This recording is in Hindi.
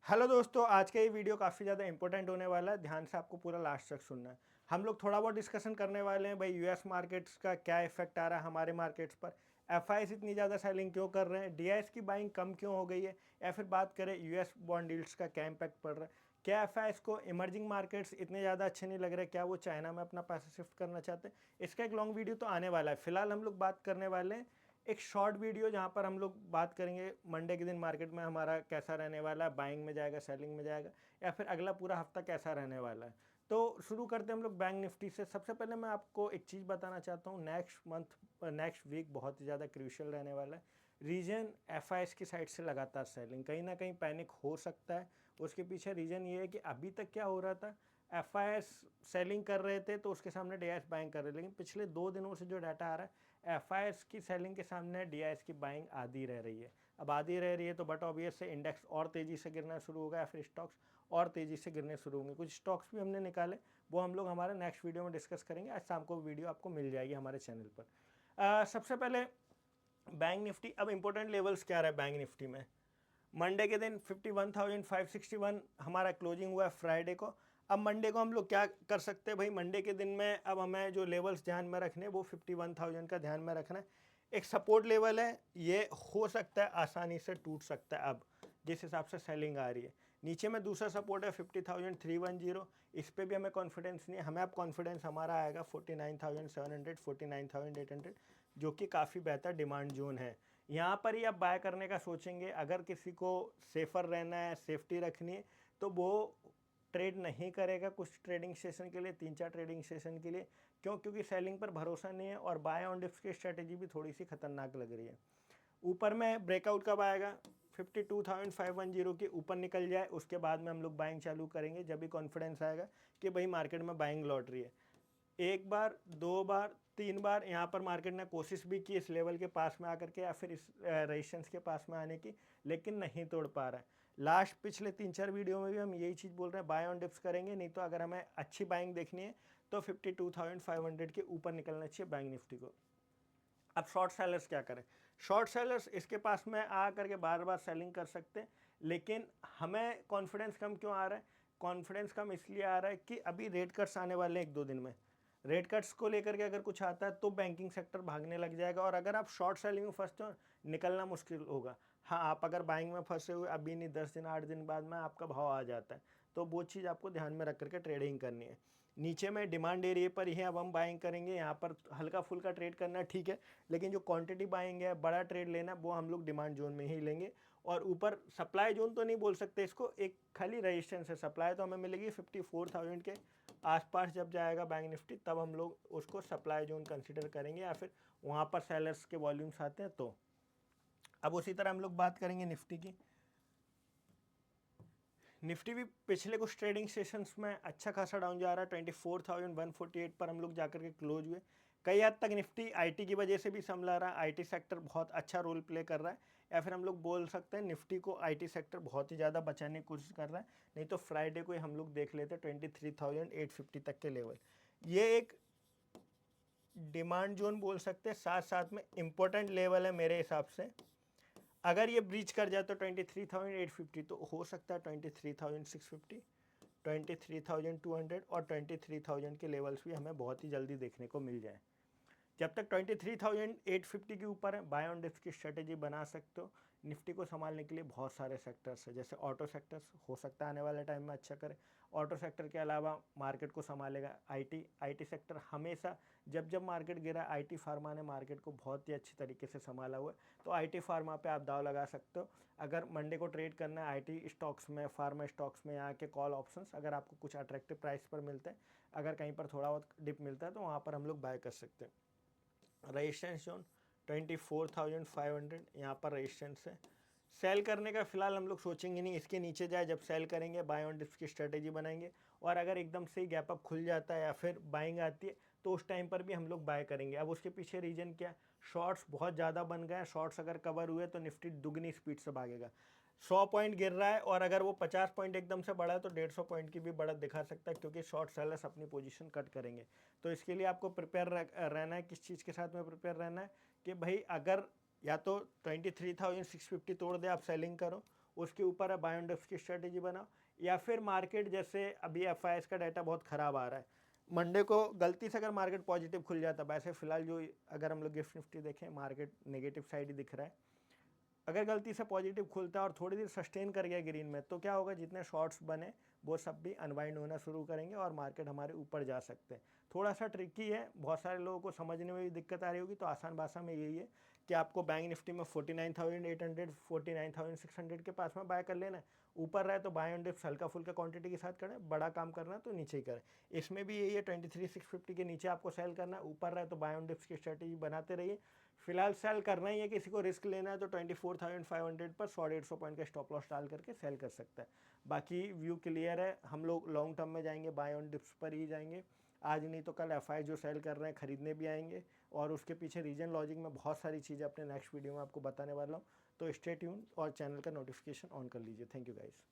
हेलो दोस्तों, आज का ये वीडियो काफ़ी ज़्यादा इंपॉर्टेंट होने वाला है। ध्यान से आपको पूरा लास्ट तक सुनना है। हम लोग थोड़ा बहुत डिस्कशन करने वाले हैं भाई, यूएस मार्केट्स का क्या इफेक्ट आ रहा है हमारे मार्केट्स पर। एफआईएस इतनी ज़्यादा सेलिंग क्यों कर रहे हैं, डीआईएस की बाइंग कम क्यों हो गई है, या फिर बात करें यूएस बॉन्ड यील्ड्स का क्या इम्पैक्ट पड़ रहा है। क्या एफआईएस को इमर्जिंग मार्केट्स इतने ज़्यादा अच्छे नहीं लग रहे, क्या वो चाइना में अपना पैसा शिफ्ट करना चाहते हैं। इसका एक लॉन्ग वीडियो तो आने वाला है। फिलहाल हम लोग बात करने वाले हैं एक शॉर्ट वीडियो, जहां पर हम लोग बात करेंगे मंडे के दिन मार्केट में हमारा कैसा रहने वाला है, बाइंग में जाएगा, सेलिंग में जाएगा, या फिर अगला पूरा हफ्ता कैसा रहने वाला है। तो शुरू करते हैं हम लोग बैंक निफ्टी से। सबसे पहले मैं आपको एक चीज़ बताना चाहता हूँ, नेक्स्ट वीक बहुत ही ज़्यादा क्रूशियल रहने वाला है। रीजन एफआईएस की साइड से लगातार सेलिंग, कहीं ना कहीं पैनिक हो सकता है। उसके पीछे रीज़न ये है कि अभी तक क्या हो रहा था, एफआईएस सेलिंग कर रहे थे तो उसके सामने डीआईएस बाइंग कर रहे थे, लेकिन पिछले 2 दिनों से जो डाटा आ रहा है, एफआईएस की सेलिंग के सामने डीआईएस की बाइंग आधी रह रही है। अब आधी रह रही है तो बट ऑब्वियस से इंडेक्स और तेज़ी से गिरना शुरू होगा, या फिर स्टॉक्स और तेज़ी से गिरने शुरू होंगे। कुछ स्टॉक्स भी हमने निकाले, वो हम लोग हमारे नेक्स्ट वीडियो में डिस्कस करेंगे। आज शाम को वीडियो आपको मिल जाएगी हमारे चैनल पर। सबसे पहले बैंक निफ्टी। अब इंपॉर्टेंट लेवल्स क्या रहा है बैंक निफ्टी में। मंडे के दिन 51,561 हमारा क्लोजिंग हुआ है फ्राइडे को। अब मंडे को हम लोग क्या कर सकते हैं भाई, मंडे के दिन में अब हमें जो लेवल्स ध्यान में रखने हैं वो 51,000 का ध्यान में रखना है। एक सपोर्ट लेवल है, ये हो सकता है आसानी से टूट सकता है अब जिस हिसाब से सेलिंग आ रही है। नीचे में दूसरा सपोर्ट है 50,310। इस पर भी हमें कॉन्फिडेंस नहीं है। हमें अब कॉन्फिडेंस हमारा आएगा 49,700, 49,800, जो कि काफ़ी बेहतर डिमांड जोन है। यहाँ पर ही आप बाय करने का सोचेंगे। अगर किसी को सेफर रहना है, सेफ्टी रखनी है, तो वो ट्रेड नहीं करेगा कुछ ट्रेडिंग सेशन के लिए, 3-4 ट्रेडिंग सेशन के लिए। क्यों? क्योंकि सेलिंग पर भरोसा नहीं है और बाय ऑन डिप्स की स्ट्रेटेजी भी थोड़ी सी खतरनाक लग रही है। ऊपर में ब्रेकआउट कब आएगा, 52,510 के ऊपर निकल जाए, उसके बाद में हम लोग बाइंग चालू करेंगे, जब भी कॉन्फिडेंस आएगा कि भाई मार्केट में बाइंग लौट रही है। एक बार, दो बार, 3 बार यहाँ पर मार्केट ने कोशिश भी की इस लेवल के पास में आकर के, या फिर इस रेजिस्टेंस के पास में आने की, लेकिन नहीं तोड़ पा रहा है। लास्ट पिछले 3-4 वीडियो में भी हम यही चीज़ बोल रहे हैं, बाय ऑन डिप्स करेंगे, नहीं तो अगर हमें अच्छी बाइंग देखनी है तो 52,500 के ऊपर निकलना चाहिए बैंक निफ्टी को। अब शॉर्ट सेलर्स क्या करें। शॉर्ट सेलर्स इसके पास में आ करके बार बार सेलिंग कर सकते हैं, लेकिन हमें कॉन्फिडेंस कम क्यों आ रहा है। कॉन्फिडेंस कम इसलिए आ रहा है कि अभी रेट कट्स आने वाले हैं 1-2 दिन में। रेट कट्स को लेकर के अगर कुछ आता है तो बैंकिंग सेक्टर भागने लग जाएगा, और अगर आप शॉर्ट सेलिंग में फंसते हो, निकलना मुश्किल होगा। हाँ, आप अगर बाइंग में फंसे हुए अभी नहीं, 10 दिन 8 दिन बाद में आपका भाव आ जाता है, तो वो चीज़ आपको ध्यान में रख करके ट्रेडिंग करनी है। नीचे में डिमांड एरिया पर ही अब हम बाइंग करेंगे। यहाँ पर हल्का फुल्का ट्रेड करना ठीक है, लेकिन जो क्वांटिटी बाइंग है, बड़ा ट्रेड लेना, वो हम लोग डिमांड जोन में ही लेंगे। और ऊपर सप्लाई जोन तो नहीं बोल सकते इसको, एक खाली रेजिस्टेंस है। सप्लाई तो हमें मिलेगी 54,000 के आसपास। जब जाएगा बैंक निफ्टी तब हम लोग उसको सप्लाई जोन कंसिडर करेंगे, या फिर वहाँ पर सेलर्स के वॉल्यूम्स आते हैं तो। अब उसी तरह हम लोग बात करेंगे निफ्टी की। निफ्टी भी पिछले कुछ ट्रेडिंग सेशंस में अच्छा खासा डाउन जा रहा है। 24,148 पर हम लोग जाकर के क्लोज हुए। कई हद तक निफ्टी आईटी की वजह से भी संभला रहा है। आईटी सेक्टर बहुत अच्छा रोल प्ले कर रहा है, या फिर हम लोग बोल सकते हैं निफ्टी को आईटी सेक्टर बहुत ही ज़्यादा बचाने की कोशिश कर रहा है। नहीं तो फ्राइडे को ही हम लोग देख लेते 23,850 तक के लेवल। ये एक डिमांड जोन बोल सकते हैं, साथ साथ में इम्पोर्टेंट लेवल है मेरे हिसाब से। अगर ये ब्रीच कर जाए तो 23,850, तो हो सकता है 23,650, 23,200 और 23,000 के लेवल्स भी हमें बहुत ही जल्दी देखने को मिल जाए। जब तक 23,850 के ऊपर है, बाय ऑन डिप्स की स्ट्रेटेजी बना सकते हो। निफ्टी को संभालने के लिए बहुत सारे सेक्टर्स है, जैसे ऑटो सेक्टर्स हो सकता है आने वाले टाइम में अच्छा करे। ऑटो सेक्टर के अलावा मार्केट को संभालेगा आईटी सेक्टर। हमेशा जब जब मार्केट गिरा, आईटी फार्मा ने मार्केट को बहुत ही अच्छी तरीके से संभाला हुआ है, तो आईटी फार्मा पे आप दाव लगा सकते हो। अगर मंडे को ट्रेड करना है आईटी स्टॉक्स में, फार्मा स्टॉक्स में, यहाँ के कॉल ऑप्शंस अगर आपको कुछ अट्रैक्टिव प्राइस पर मिलते हैं, अगर कहीं पर थोड़ा बहुत डिप मिलता है, तो वहाँ पर हम लोग बाय कर सकते हैं। रेजिस्टेंस जोन 24,500 यहाँ पर रेजिस्टेंस है। सेल करने का फिलहाल हम लोग सोचेंगे नहीं, इसके नीचे जाए जब सेल करेंगे, बाय ऑन डिप्स की स्ट्रेटेजी बनाएंगे। और अगर एकदम से गैप अप खुल जाता है या फिर बाइंग आती है, तो उस टाइम पर भी हम लोग बाय करेंगे। अब उसके पीछे रीजन क्या, शॉर्ट्स बहुत ज़्यादा बन गए हैं। शॉर्ट्स अगर कवर हुए तो निफ्टी दुगनी स्पीड से भागेगा। 100 पॉइंट गिर रहा है, और अगर वो 50 पॉइंट एकदम से बढ़ा है तो 150 पॉइंट की भी बढ़त दिखा सकता है, क्योंकि शॉर्ट सेलर्स अपनी पोजीशन कट करेंगे। तो इसके लिए आपको प्रिपेयर रहना है। किस चीज़ के साथ में प्रिपेयर रहना है कि भाई, अगर या तो 23,650 तोड़ दे, आप सेलिंग करो। उसके ऊपर है बाय ऑन डिप्स की स्ट्रेटेजी बनाओ, या फिर मार्केट जैसे अभी एफ का डाटा बहुत ख़राब आ रहा है, मंडे को गलती से अगर मार्केट पॉजिटिव खुल जाता, वैसे फिलहाल जो अगर हम लोग गिफ्ट निफ्टी देखें मार्केट नेगेटिव साइड ही दिख रहा है, अगर गलती से पॉजिटिव खुलता है और थोड़ी देर सस्टेन कर गया ग्रीन में, तो क्या होगा, जितने शॉर्ट्स बने वो सब भी अनवाइंड होना शुरू करेंगे और मार्केट हमारे ऊपर जा सकते हैं। थोड़ा सा ट्रिकी है, बहुत सारे लोगों को समझने में भी दिक्कत आ रही होगी, तो आसान भाषा में यही है कि आपको बैंक निफ्टी में 49,800 49,600 के पास में बाय कर लेना है। ऊपर रहे तो बाय ऑन डिप्स हल्का फुल्का क्वांटिटी के साथ करें, बड़ा काम करना है तो नीचे ही करें। इसमें भी यही है, 23,650 के नीचे आपको सेल करना है, ऊपर रहे तो बाय ऑन डिप्स की स्ट्रेटेजी बनाते रहिए। फिलहाल सेल करना ही है, किसी को रिस्क लेना है तो 24,500 पर 100-150 पॉइंट का स्टॉप लॉस डाल करके सेल कर सकता है। बाकी व्यू क्लियर है, हम लोग लॉन्ग टर्म में जाएंगे, बाय ऑन डिप्स पर ही जाएंगे। आज नहीं तो कल एफ जो सेल कर रहे हैं खरीदने भी आएंगे, और उसके पीछे रीजन लॉजिक में बहुत सारी चीज़ें अपने नेक्स्ट वीडियो में आपको बताने वाला हूँ। तो स्टे ट्यून और चैनल का नोटिफिकेशन ऑन कर लीजिए। Thank you guys.